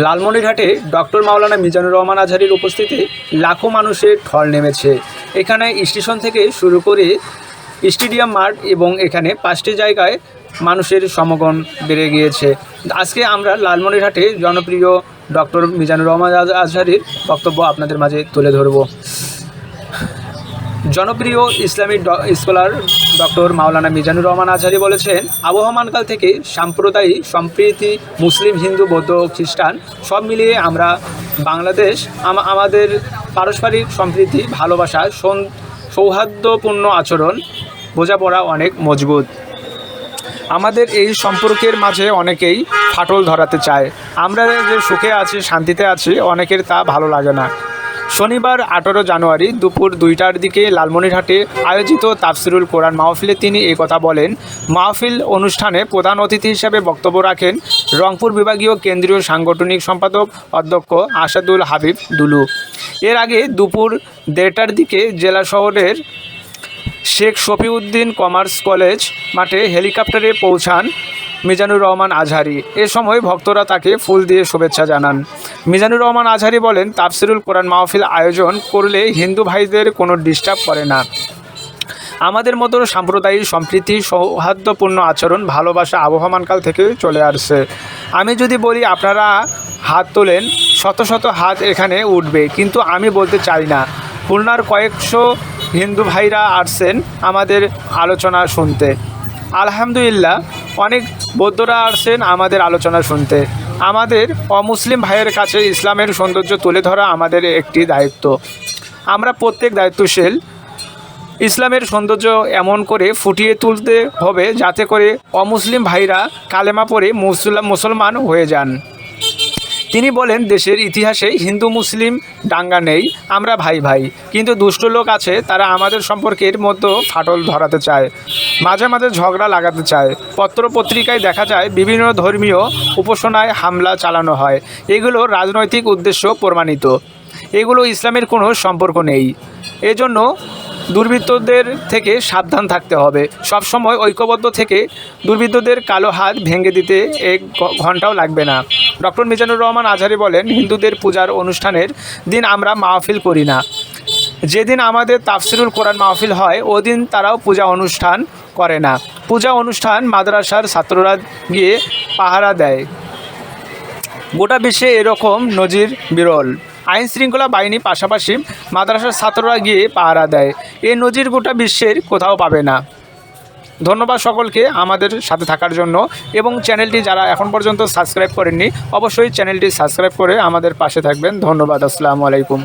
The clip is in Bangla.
লালমনিরহাটে ডক্টর মাওলানা মিজানুর রহমান আজহারীর উপস্থিতিতে লাখো মানুষের ঢল নেমেছে। এখানে স্টেশন থেকে শুরু করে স্টেডিয়াম মাঠ এবং এখানে 5টি জায়গায় মানুষের সমাগম বেড়ে গিয়েছে। আজকে আমরা লালমনিরহাটে জনপ্রিয় ডক্টর মিজানুর রহমান আজহারীর বক্তব্য আপনাদের মাঝে তুলে ধরব। জনপ্রিয় ইসলামিক স্কলার ডক্টর মাওলানা মিজানুর রহমান আজহারী বলেছেন, আবহমানকাল থেকে সাম্প্রদায়িক সম্প্রীতি মুসলিম, হিন্দু, বৌদ্ধ, খ্রিস্টান সব মিলিয়ে আমরা বাংলাদেশ আমাদের পারস্পরিক সম্প্রীতি, ভালোবাসা, সৌহার্দ্যপূর্ণ আচরণ, বোঝাপড়া অনেক মজবুত। আমাদের এই সম্পর্কের মাঝে অনেকেই ফাটল ধরাতে চায়। আমরা যে সুখে আছি, শান্তিতে আছি, অনেকের তা ভালো লাগে না। শনিবার 18 জানুয়ারি দুপুর 2টার দিকে লালমনিরহাটে আয়োজিত তাফসিরুল কোরআন মাহফিলে তিনি কথা বলেন। মাহফিল অনুষ্ঠানে প্রধান অতিথি হিসেবে বক্তব্য রাখেন রংপুর বিভাগীয় কেন্দ্রীয় সাংগঠনিক সম্পাদক অধ্যক্ষ আসাদুল হাবিব দুলু। এর আগে দুপুর 1:30টার দিকে জেলা শহরের শেখ শফিউদ্দিন কমার্স কলেজ মাঠে হেলিকপ্টারে পৌঁছান মিজানুর রহমান আজহারী। এ সময় ভক্তরা তাকে ফুল দিয়ে শুভেচ্ছা জানান। মিজানুর রহমান আজহারী বলেন, তাফসিরুল কোরআন মাহফিল আয়োজন করলে হিন্দু ভাইদের কোনো ডিস্টার্ব করে না। আমাদের মতো সাম্প্রদায়িক সম্প্রীতি, সৌহার্দ্যপূর্ণ আচরণ, ভালোবাসা আবহমানকাল থেকে চলে আসছে। আমি যদি বলি আপনারা হাত তোলেন, শত শত হাত এখানে উঠবে, কিন্তু আমি বলতে চাই না। খুলনার কয়েকশো হিন্দু ভাইরা আসছেন আমাদের আলোচনা শুনতে। আলহামদুলিল্লাহ, অনেক বৌদ্ধরা আসছেন আমাদের আলোচনা শুনতে। আমাদের অমুসলিম ভাইয়ের কাছে ইসলামের সৌন্দর্য তুলে ধরা আমাদের একটি দায়িত্ব। আমরা প্রত্যেক দায়িত্বশীল। ইসলামের সৌন্দর্য এমন করে ফুটিয়ে তুলতে হবে যাতে করে অমুসলিম ভাইরা কালেমা পড়ে মুসলমান হয়ে যান। তিনি বলেন, দেশের ইতিহাসে হিন্দু মুসলিম দাঙ্গা নেই, আমরা ভাই ভাই। কিন্তু দুষ্ট লোক আছে, তারা আমাদের সম্পর্কের মধ্যে ফাটল ধরাতে চায়, মাঝে মাঝে ঝগড়া লাগাতে চায়। পত্র পত্রিকায় দেখা যায় বিভিন্ন ধর্মীয় উপাসনায় হামলা চালানো হয়। এগুলো রাজনৈতিক উদ্দেশ্য প্রমাণিত। এগুলো ইসলামের কোনো সম্পর্ক নেই। এজন্য দুর্বৃত্তদের থেকে সাবধান থাকতে হবে। সবসময় ঐক্যবদ্ধ থেকে দুর্বৃত্তদের কালো হাত ভেঙে দিতে 1 ঘন্টাও লাগবে না। ডক্টর মিজানুর রহমান আজহারী বলেন, হিন্দুদের পূজার অনুষ্ঠানের দিন আমরা মাহফিল করি না। যেদিন আমাদের তাফসিরুল কোরআন মাহফিল হয় ওদিন তারাও পূজা অনুষ্ঠান করে না। পূজা অনুষ্ঠান মাদ্রাসার ছাত্ররা গিয়ে পাহারা দেয়। গোটা বিশ্বে এরকম নজির বিরল। আইন শৃঙ্খলা বাহিনী পাশাপাশি মাদ্রাসার ছাত্ররা গিয়ে পাহারা দেয়। এই নজির গোটা বিশ্বের কোথাও পাবে না। ধন্যবাদ সকলকে আমাদের সাথে থাকার জন্য, এবং চ্যানেলটি যারা এখন পর্যন্ত সাবস্ক্রাইব করেননি অবশ্যই চ্যানেলটি সাবস্ক্রাইব করে আমাদের পাশে থাকবেন। ধন্যবাদ। আসসালামু আলাইকুম।